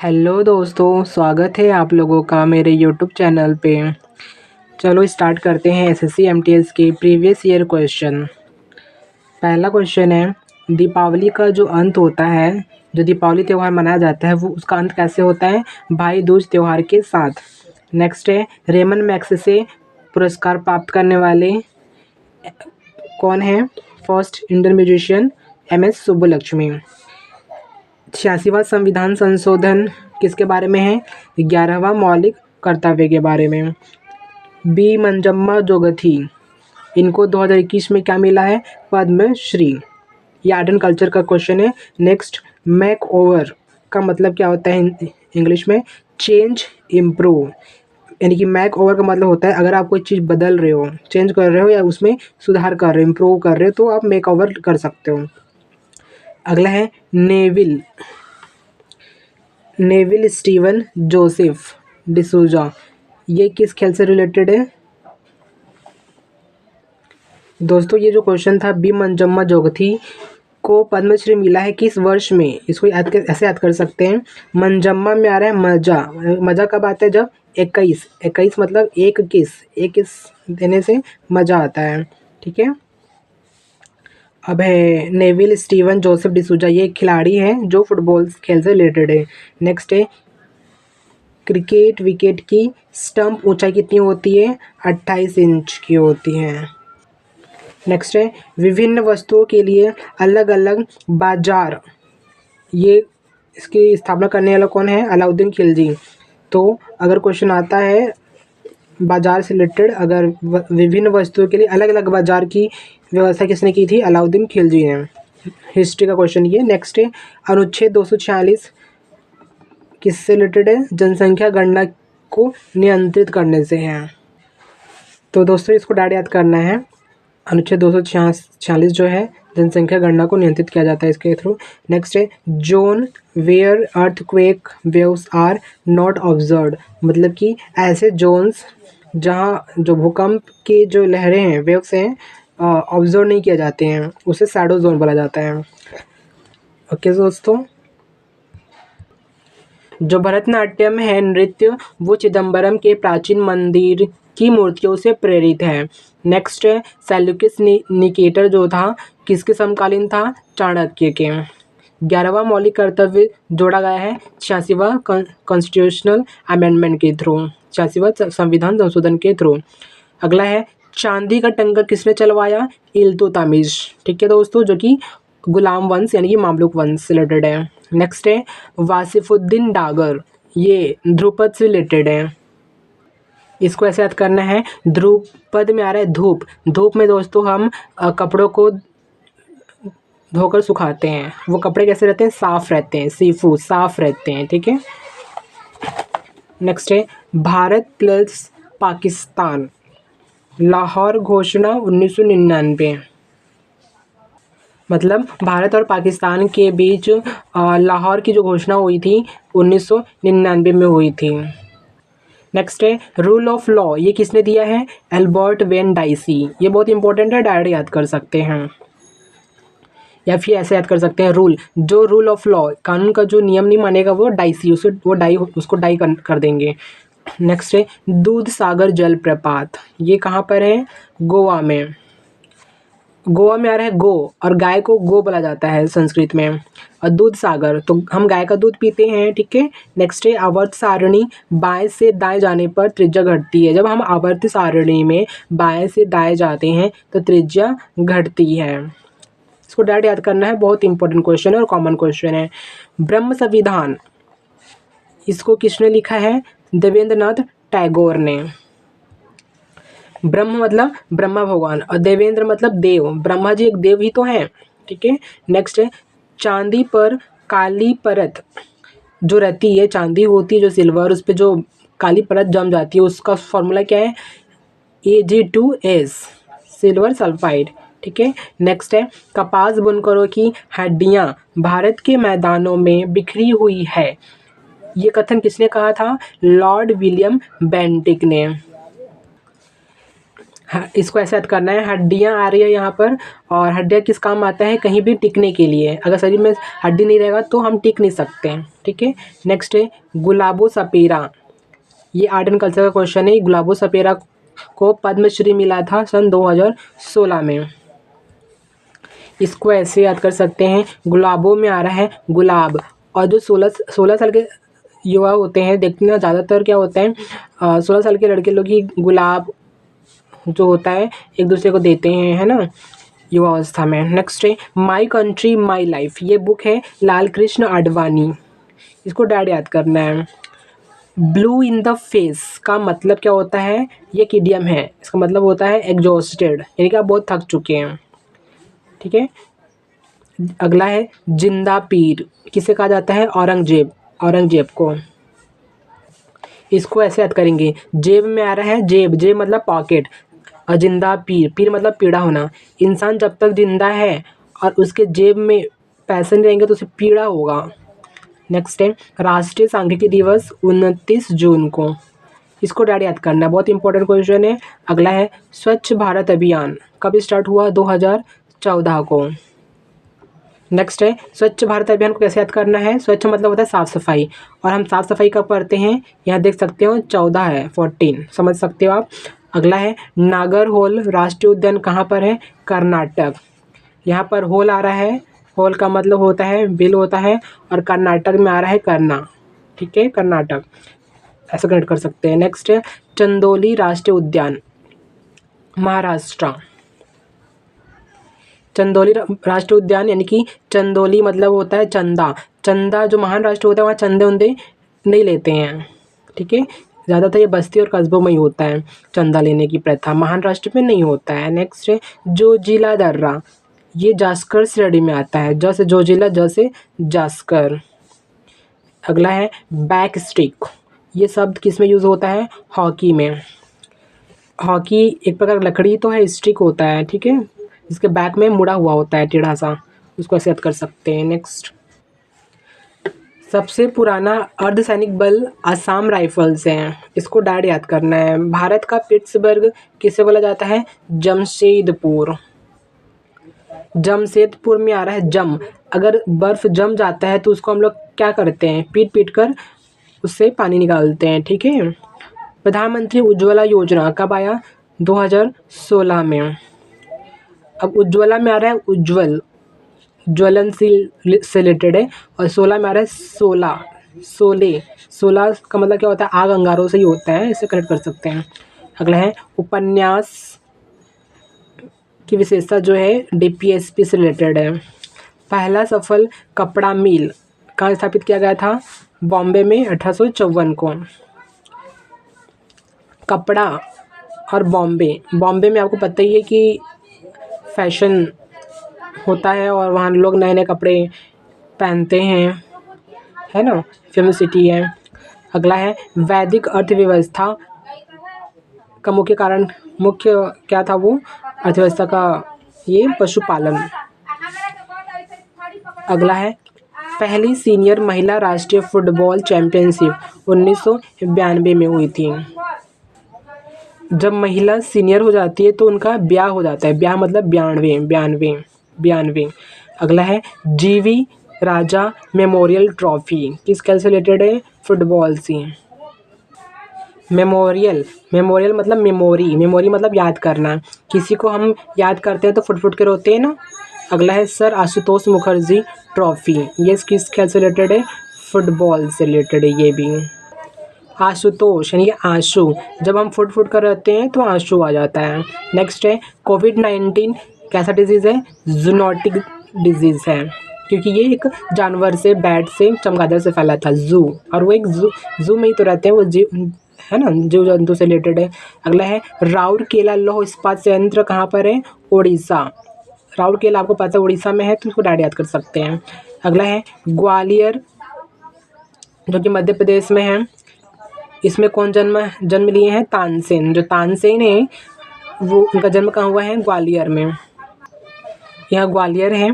Hello दोस्तों, स्वागत है आप लोगों का मेरे यूट्यूब चैनल पे। चलो स्टार्ट करते हैं एसएससी एमटीएस के प्रीवियस ईयर क्वेश्चन। पहला क्वेश्चन है, दीपावली का जो अंत होता है, जो दीपावली त्यौहार मनाया जाता है, वो उसका अंत कैसे होता है? भाई दूज त्यौहार के साथ। नेक्स्ट है, रेमन मैग्सेसे पुरस्कार प्राप्त करने वाले कौन हैं? First Indian musician MS Subbulakshmi. 86वां संविधान संशोधन किसके बारे में है? 11वां मौलिक कर्तव्य के बारे में। बी मंजम्मा जोगथी, इनको 2021 में क्या मिला है? पद्मश्री। ये आर्ट एंड कल्चर का क्वेश्चन है। नेक्स्ट, मेक ओवर का मतलब क्या होता है इंग्लिश में? Change, improve. यानी कि मेक ओवर का मतलब होता है अगर आप कोई चीज़ बदल रहे हो, चेंज कर रहे हो या उसमें सुधार कर रहे हो, इम्प्रूव कर रहे हो, तो आप मेक ओवर कर सकते हो। अगला है नेविल स्टीवन जोसेफ डिसूजा। ये किस खेल से रिलेटेड है? दोस्तों ये जो क्वेश्चन था, बी मंजम्मा जोगथी को पद्मश्री मिला है किस वर्ष में? इसको ऐसे याद कर सकते हैं, मंजम्मा में आ रहा है मजा। मजा कब आता है? जब 21 मतलब एक किस देने से मजा आता है। ठीक है। अब है नेविल स्टीवन जोसेफ डिसूजा, ये एक खिलाड़ी हैं जो फुटबॉल खेल से रिलेटेड है। नेक्स्ट है, क्रिकेट विकेट की स्टंप ऊंचाई कितनी होती है? 28 इंच की होती है। नेक्स्ट है, विभिन्न वस्तुओं के लिए अलग अलग बाजार, ये इसकी स्थापना करने वाला कौन है? अलाउद्दीन खिलजी। तो अगर क्वेश्चन आता है बाजार से रिलेटेड, अगर विभिन्न वस्तुओं के लिए अलग अलग बाजार की व्यवस्था किसने की थी? अलाउद्दीन खिलजी ने। हिस्ट्री का क्वेश्चन ये। नेक्स्ट है, अनुच्छेद 246 किससे रिलेटेड है? जनसंख्या गणना को नियंत्रित करने से है। तो दोस्तों इसको डायरेक्ट याद करना है। अनुच्छेद 246 जो है, जनसंख्या गणना को नियंत्रित किया जाता है इसके थ्रू। नेक्स्ट है, zone where earthquake waves are not observed, मतलब कि ऐसे जोन्स जहाँ जो भूकंप की जो लहरें हैं, वेव्स हैं, ऑब्जर्व नहीं किए जाते हैं, उसे शैडो जोन बोला जाता है। ओके दोस्तों, जो भरतनाट्यम है नृत्य, वो चिदम्बरम के प्राचीन मंदिर की मूर्तियों से प्रेरित है। नेक्स्ट है, सेल्यूकस निकेटर जो था किसके समकालीन था? चाणक्य के। 11वां मौलिक कर्तव्य जोड़ा गया है 86वां कॉन्स्टिट्यूशनल अमेंडमेंट के थ्रू, 86वां संविधान संशोधन के थ्रू। अगला है, चांदी का टंका किसने चलवाया? इल्तुतमिश। ठीक है दोस्तों, जो कि गुलाम वंश यानी कि मामलुक वंश से रिलेटेड है। नेक्स्ट है, वासिफुद्दीन डागर, ये ध्रुपद से रिलेटेड है। इसको ऐसे याद करना है, ध्रुपद में आ रहा है धूप। धूप में दोस्तों हम कपड़ों को धोकर सुखाते हैं, वो कपड़े कैसे रहते हैं? साफ रहते हैं, सीफू साफ रहते हैं। ठीक है। नेक्स्ट है, भारत प्लस पाकिस्तान लाहौर घोषणा 1999, मतलब भारत और पाकिस्तान के बीच लाहौर की जो घोषणा हुई थी 1999 में हुई थी। नेक्स्ट है, रूल ऑफ लॉ, ये किसने दिया है? Albert when dicey. ये बहुत इंपॉर्टेंट है, डायरेक्ट याद कर सकते हैं, या फिर ऐसे याद कर सकते हैं, जो रूल ऑफ लॉ, कानून का जो नियम नहीं मानेगा वो डाइसी, उसको डाई कर देंगे। नेक्स्ट है, दूध सागर जलप्रपात, ये कहाँ पर है? गोवा में। गोवा में आ रहा है गो, और गाय को गो बोला जाता है संस्कृत में, और दूध सागर तो हम गाय का दूध पीते हैं। ठीक है। नेक्स्ट है, आवर्त सारणी, बाएं से दाएं जाने पर त्रिज्या घटती है। जब हम आवर्त सारणी में बाएं से दाएं जाते हैं तो त्रिज्या घटती है। इसको डायरेक्ट याद करना है, बहुत इंपॉर्टेंट क्वेश्चन है और कॉमन क्वेश्चन है। ब्रह्म संविधान, इसको किसने लिखा है? देवेंद्रनाथ टैगोर ने। ब्रह्म मतलब ब्रह्मा भगवान, और देवेंद्र मतलब देव, ब्रह्मा जी एक देव ही तो हैं। ठीक है। नेक्स्ट है, चांदी पर काली परत जो रहती है, चांदी होती है जो सिल्वर, उस पर जो काली परत जम जाती है, उसका फॉर्मूला क्या है? Ag2S, silver sulphide. ठीक है। नेक्स्ट है, कपास बुनकरों की हड्डियां भारत के मैदानों में बिखरी हुई है, ये कथन किसने कहा था? लॉर्ड विलियम बेंटिक ने। इसको ऐसे याद करना है, हड्डियाँ आ रही है यहाँ पर, और हड्डियाँ किस काम आता है, कहीं भी टिकने के लिए। अगर शरीर में हड्डी नहीं रहेगा तो हम टिक नहीं सकते हैं, ठीक है। नेक्स्ट है गुलाबो सपेरा, ये आर्ट एंड कल्चर का क्वेश्चन है। गुलाबो सपेरा को पद्मश्री मिला था सन 2016 में। इसको ऐसे याद कर सकते हैं, गुलाबों में आ रहा है गुलाब, और जो 16 साल के युवा होते हैं, देखते हैं ज़्यादातर क्या होता है, 16 साल के लड़के लोग ही गुलाब जो होता है एक दूसरे को देते हैं, है ना, युवा अवस्था में। नेक्स्ट है माई कंट्री माई लाइफ, ये बुक है लाल कृष्ण आडवाणी, इसको डैड याद करना है। ब्लू इन द फेस का मतलब क्या होता है, ये एक इडियम है, इसका मतलब होता है एग्जॉस्टेड, यानी कि आप बहुत थक चुके हैं, ठीक है। अगला है जिंदा पीर, किसे कहा जाता है, औरंगजेब को। इसको ऐसे याद करेंगे, जेब में आ रहा है जेब, जेब मतलब पॉकेट, और जिंदा पीर, पीर मतलब पीड़ा होना। इंसान जब तक जिंदा है और उसके जेब में पैसे नहीं रहेंगे तो उसे पीड़ा होगा। नेक्स्ट है राष्ट्रीय सांख्यिकी दिवस 29 जून को, इसको डैड याद करना है, बहुत इंपॉर्टेंट क्वेश्चन है। अगला है स्वच्छ भारत अभियान कब स्टार्ट हुआ, 2014 को। नेक्स्ट है स्वच्छ भारत अभियान को कैसे याद करना है, स्वच्छ मतलब होता है साफ़ सफाई, और हम साफ़ सफाई कब करते हैं, यहाँ देख सकते हो 14 है, 14 समझ सकते हो आप। अगला है नागरहोल राष्ट्रीय उद्यान कहाँ पर है, कर्नाटक, यहाँ पर होल आ रहा है, होल का मतलब होता है बिल होता है, और कर्नाटक में आ रहा है करना, ठीक है, कर्नाटक, ऐसा कनेक्ट कर सकते हैं। नेक्स्ट है चंदोली राष्ट्रीय उद्यान महाराष्ट्र, चंदौली राष्ट्रीय उद्यान, यानी कि चंदौली मतलब होता है चंदा, चंदा जो महान राष्ट्र होता है वहाँ चंदे उंदे नहीं लेते हैं, ठीक है। ज़्यादातर ये बस्ती और कस्बों में ही होता है चंदा लेने की प्रथा, महान राष्ट्र में नहीं होता है। नेक्स्ट है जोजिला दर्रा, ये जास्कर श्रेणी में आता है, जैसे जोजिला जैसे जास्कर। अगला है बैक स्टिक, ये शब्द किस में यूज़ होता है, हॉकी में। हॉकी एक प्रकार का लकड़ी तो है, स्टिक होता है, ठीक है, इसके बैक में मुड़ा हुआ होता है टेढ़ा सा, उसको ऐसे याद कर सकते हैं। नेक्स्ट सबसे पुराना अर्धसैनिक बल असम राइफल्स हैं, इसको डैड याद करना है। भारत का पिट्सबर्ग किसे बोला जाता है, जमशेदपुर, जमशेदपुर में आ रहा है जम, अगर बर्फ़ जम जाता है तो उसको हम लोग क्या करते हैं, पीट पीट कर उससे पानी निकालते हैं, ठीक है। प्रधानमंत्री उज्ज्वला योजना कब आया, 2016 में। अब उज्ज्वला में आ रहा है उज्ज्वल, ज्वलनशील से रिलेटेड है, और 16 में आ रहा है सोलह का मतलब क्या होता है, आग अंगारों से ही होता है, इसे कनेक्ट कर सकते हैं। अगला है उपन्यास की विशेषता जो है डीपीएसपी से रिलेटेड है। पहला सफल कपड़ा मिल कहाँ स्थापित किया गया था, बॉम्बे में 1854 को। कपड़ा और बॉम्बे में आपको पता ही है कि फैशन होता है और वहाँ लोग नए नए कपड़े पहनते हैं, है ना, फेमस सिटी है। अगला है वैदिक अर्थव्यवस्था का मुख्य क्या था, वो अर्थव्यवस्था का ये पशुपालन। अगला है पहली सीनियर महिला राष्ट्रीय फुटबॉल चैंपियनशिप 1992 में हुई थी। जब महिला सीनियर हो जाती है तो उनका ब्याह हो जाता है, ब्याह मतलब 92। अगला है जीवी राजा मेमोरियल ट्रॉफी, किस खेल से रिलेटेड है, फुटबॉल से। मेमोरियल मतलब मेमोरी मतलब याद करना, किसी को हम याद करते हैं तो फुट फुट के रोते हैं ना। अगला है सर आशुतोष मुखर्जी ट्रॉफी, ये किस खेल से रिलेटेड है, फुटबॉल से रिलेटेड है ये भी। आशुतोष यानी आंसू, जब हम फुट फुट कर रहते हैं तो आंसू आ जाता है। नेक्स्ट है कोविड-19 कैसा डिजीज़ है, जूनोटिक डिजीज़ है, क्योंकि ये एक जानवर से, बैट से, चमगादड़ से फैला था, जू, और वो एक जू में ही तो रहते हैं, वो जीव है ना, जीव जंतु से रिलेटेड है। अगला है राउरकेला लौह इस्पात संयंत्र कहाँ पर है, उड़ीसा। राउरकेला आपको पता है उड़ीसा में है, तो उसको डायरेक्ट याद कर सकते हैं। अगला है ग्वालियर जो कि मध्य प्रदेश में है, इसमें कौन जन्म लिए हैं, तानसेन। जो तानसेन है वो उनका जन्म कहाँ हुआ है, ग्वालियर में। यहाँ ग्वालियर है,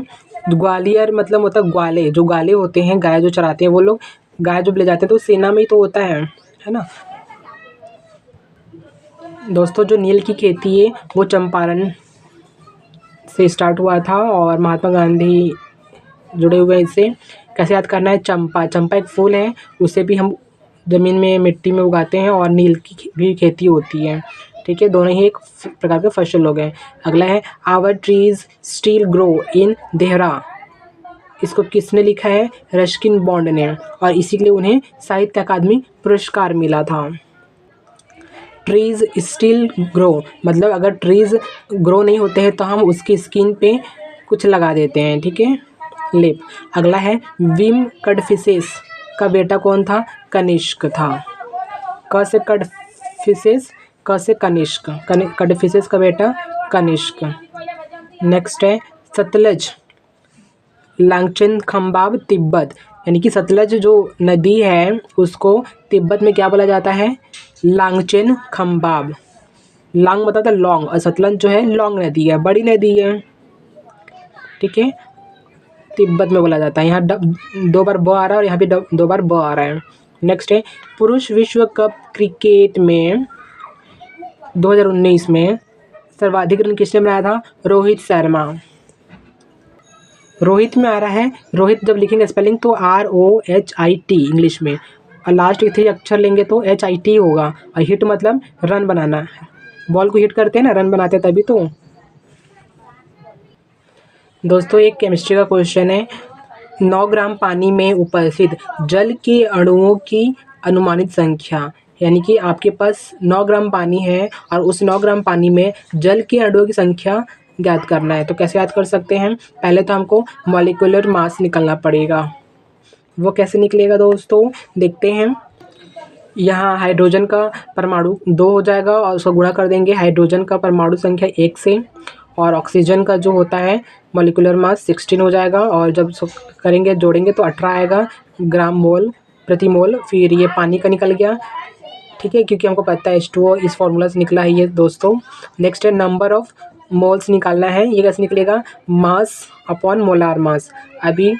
ग्वालियर मतलब होता है ग्वाले, जो ग्वाले होते हैं गाय जो चराते हैं वो लोग, गाय जो ले जाते हैं तो सेना में ही तो होता है ना। दोस्तों जो नील की खेती है वो चंपारण से स्टार्ट हुआ था और महात्मा गांधी जुड़े हुए हैं इससे। कैसे याद करना है? चंपा, चंपा एक फूल है, उसे भी हम ज़मीन में मिट्टी में उगाते हैं और नील की भी खेती होती है। ठीक है, दोनों ही एक प्रकार के फसल हो गए। अगला है our trees still grow in Dehra. इसको किसने लिखा है? रस्किन बॉन्ड ने, और इसी के लिए उन्हें साहित्य अकादमी पुरस्कार मिला था। ट्रीज स्टिल ग्रो मतलब अगर ट्रीज ग्रो नहीं होते हैं तो हम उसकी स्किन पे कुछ लगा देते हैं। ठीक है, लेप। अगला है विम कडफिसेस का बेटा कौन था? कनिष्क था। क से कडफिसेस, क से कनिष्क, कडफिसेस का बेटा कनिष्क। नेक्स्ट है सतलज लांगचेन खम्बाब तिब्बत, यानी कि सतलज जो नदी है उसको तिब्बत में क्या बोला जाता है? लांगचेन खम्बाब। लांग मतलब था लॉन्ग और सतलज जो है लॉन्ग नदी है, बड़ी नदी है। ठीक है, तिब्बत में बोला जाता है। यहाँ दो बार ब आ रहा है और यहाँ भी दो बार ब आ रहा है। नेक्स्ट है पुरुष विश्व कप क्रिकेट में 2019 में सर्वाधिक रन किसने बनाया था? रोहित शर्मा। रोहित में आ रहा है, रोहित जब लिखेंगे स्पेलिंग तो ROHIT इंग्लिश में, और लास्ट के 3 अक्षर लेंगे तो HIT होगा। और हिट मतलब रन बनाना है, बॉल को हिट करते हैं ना, रन बनाते हैं तभी तो। दोस्तों एक केमिस्ट्री का क्वेश्चन है, 9 ग्राम पानी में उपस्थित जल के अणुओं की अनुमानित संख्या, यानी कि आपके पास 9 ग्राम पानी है और उस 9 ग्राम पानी में जल के अणुओं की संख्या ज्ञात करना है। तो कैसे याद कर सकते हैं? पहले तो हमको मॉलिक्यूलर मास निकालना पड़ेगा। वो कैसे निकलेगा दोस्तों? देखते हैं। यहाँ हाइड्रोजन का परमाणु 2 हो जाएगा और उसको गुणा कर देंगे हाइड्रोजन का परमाणु संख्या 1 से, और ऑक्सीजन का जो होता है मॉलिक्यूलर मास 16 हो जाएगा, और जब करेंगे जोड़ेंगे तो 18 आएगा ग्राम मोल प्रति मोल। फिर ये पानी का निकल गया। ठीक है, क्योंकि हमको पता है H2O इस फॉर्मूला से निकला है ये दोस्तों। नेक्स्ट है नंबर ऑफ मोल्स निकालना है। ये कैसे निकलेगा? Mass upon molar mass. अभी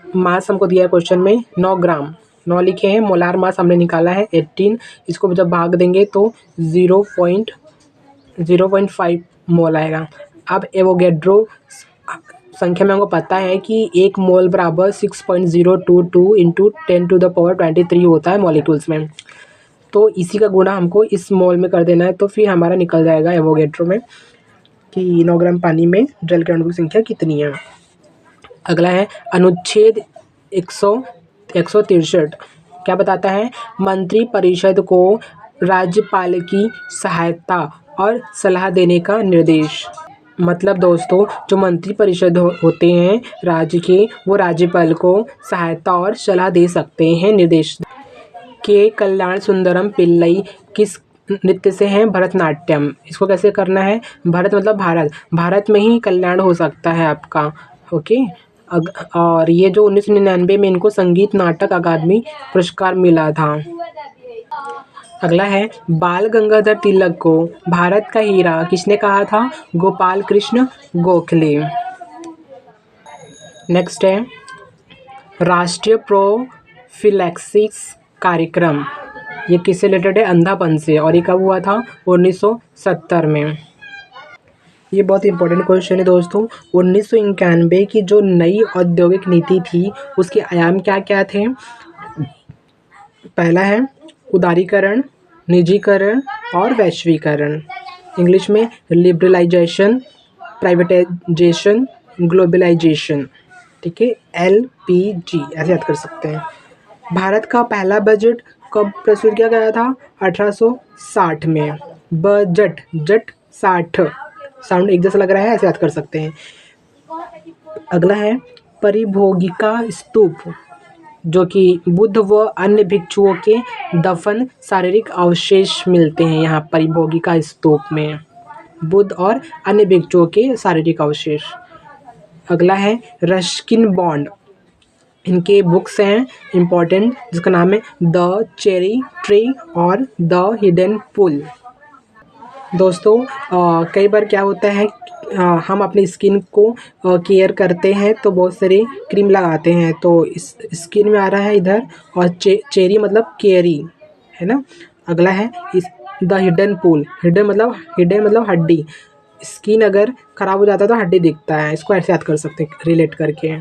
मास हमको दिया है क्वेश्चन में 9 ग्राम, 9 लिखे हैं, मोलार मास हमने निकाला है 18। इसको जब भाग देंगे तो 0.05 मोल आएगा। अब एवोगैड्रो संख्या में हमको पता है कि 1 मोल बराबर 6.022 इंटू 10⁻23 होता है मॉलिक्यूल्स में। तो इसी का गुणा हमको इस मोल में कर देना है, तो फिर हमारा निकल जाएगा एवोगैड्रो में कि 9 ग्राम पानी में जल के अणु की संख्या कितनी है। अगला है अनुच्छेद 163 क्या बताता है? मंत्री परिषद को राज्यपाल की सहायता और सलाह देने का निर्देश। मतलब दोस्तों जो मंत्री परिषद होते हैं राज्य के, वो राज्यपाल को सहायता और सलाह दे सकते हैं, निर्देश। के कल्याण सुंदरम पिल्लई किस नृत्य से हैं? भरतनाट्यम। इसको कैसे करना है? भरत मतलब भारत, भारत में ही कल्याण हो सकता है आपका। ओके। और ये जो 1999 में इनको संगीत नाटक अकादमी पुरस्कार मिला था। अगला है बाल गंगाधर तिलक को भारत का हीरा किसने कहा था? गोपाल कृष्ण गोखले। नेक्स्ट है राष्ट्रीय प्रोफिलैक्सिस कार्यक्रम, ये किससे रिलेटेड है? अंधापन से, और ये कब हुआ था? 1970 में। ये बहुत इंपॉर्टेंट क्वेश्चन है दोस्तों। 1991 की जो नई औद्योगिक नीति थी उसके आयाम क्या क्या थे? पहला है उदारीकरण, निजीकरण और वैश्वीकरण। इंग्लिश में लिबरलाइजेशन, प्राइवेटाइजेशन, ग्लोबलाइजेशन। ठीक है, LPG ऐसे याद कर सकते हैं। भारत का पहला बजट कब प्रस्तुत किया गया था? 1860 में। बजट, जट 60, साउंड एक जैसा लग रहा है, ऐसे याद कर सकते हैं। अगला है परिभोगिका स्तूप, जो कि बुद्ध व अन्य भिक्षुओं के दफन शारीरिक अवशेष मिलते हैं यहाँ परिभोगिका स्तूप में, बुद्ध और अन्य भिक्षुओं के शारीरिक अवशेष। अगला है रस्किन बॉन्ड, इनके बुक्स हैं इम्पॉर्टेंट जिसका नाम है द चेरी ट्री और द हिडन पुल। दोस्तों कई बार क्या होता है हम अपनी स्किन को केयर करते हैं तो बहुत सारी क्रीम लगाते हैं, तो इस स्किन में आ रहा है इधर, और चेरी मतलब केरी है ना। अगला है इस द हिडन पूल, हिडन मतलब हड्डी, स्किन अगर ख़राब हो जाता है तो हड्डी दिखता है, इसको ऐसे याद कर सकते हैं रिलेट करके।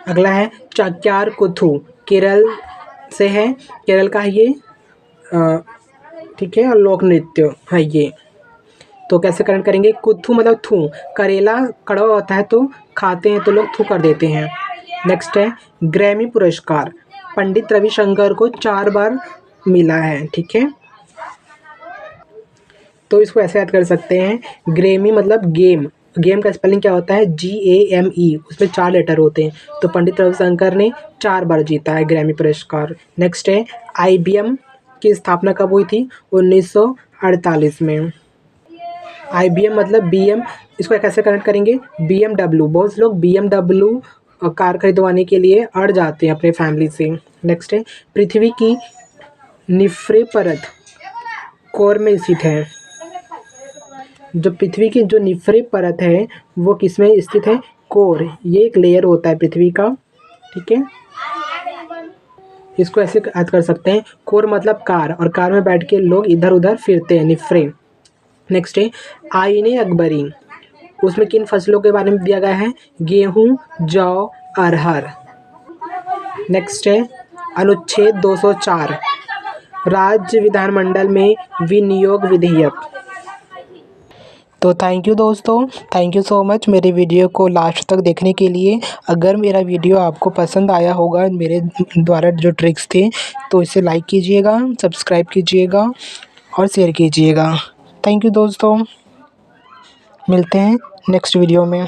अगला है चाक्यार कुथु, केरल से है, केरल का है ये, ठीक है, और लोक नृत्य है ये। तो कैसे करेक्ट करेंगे, कुथु मतलब थू, करेला कड़वा होता है तो खाते हैं तो लोग थू कर देते हैं। नेक्स्ट है ग्रैमी पुरस्कार, पंडित रविशंकर को 4 बार मिला है, ठीक है। तो इसको ऐसे याद कर सकते हैं, ग्रैमी मतलब गेम, गेम का स्पेलिंग क्या होता है, GAME, उसमें 4 लेटर होते हैं, तो पंडित रविशंकर ने 4 बार जीता है ग्रैमी पुरस्कार। नेक्स्ट है IBM की स्थापना कब हुई थी, 1948 में। IBM मतलब BM, इसको कैसे कनेक्ट करेंगे, BMW, बहुत से लोग BMW कार खरीदवाने के लिए अड़ जाते हैं अपने फैमिली से। नेक्स्ट है पृथ्वी की निफ्रे परत कोर में स्थित है, जो पृथ्वी की जो निफ्रे परत है वो किस में स्थित है, कोर, ये एक लेयर होता है पृथ्वी का, ठीक है। इसको ऐसे याद कर सकते हैं, कोर मतलब कार, और कार में बैठ के लोग इधर उधर फिरते हैं, निफ्रे। नेक्स्ट है आईने अकबरी, उसमें किन फसलों के बारे में दिया गया है, गेहूं, जौ, अरहर। नेक्स्ट है अनुच्छेद 204, राज्य विधानमंडल में विनियोग विधेयक। तो थैंक यू दोस्तों, थैंक यू सो मच मेरे वीडियो को लास्ट तक देखने के लिए। अगर मेरा वीडियो आपको पसंद आया होगा, मेरे द्वारा जो ट्रिक्स थे, तो इसे लाइक कीजिएगा, सब्सक्राइब कीजिएगा और शेयर कीजिएगा। थैंक यू दोस्तों, मिलते हैं नेक्स्ट वीडियो में।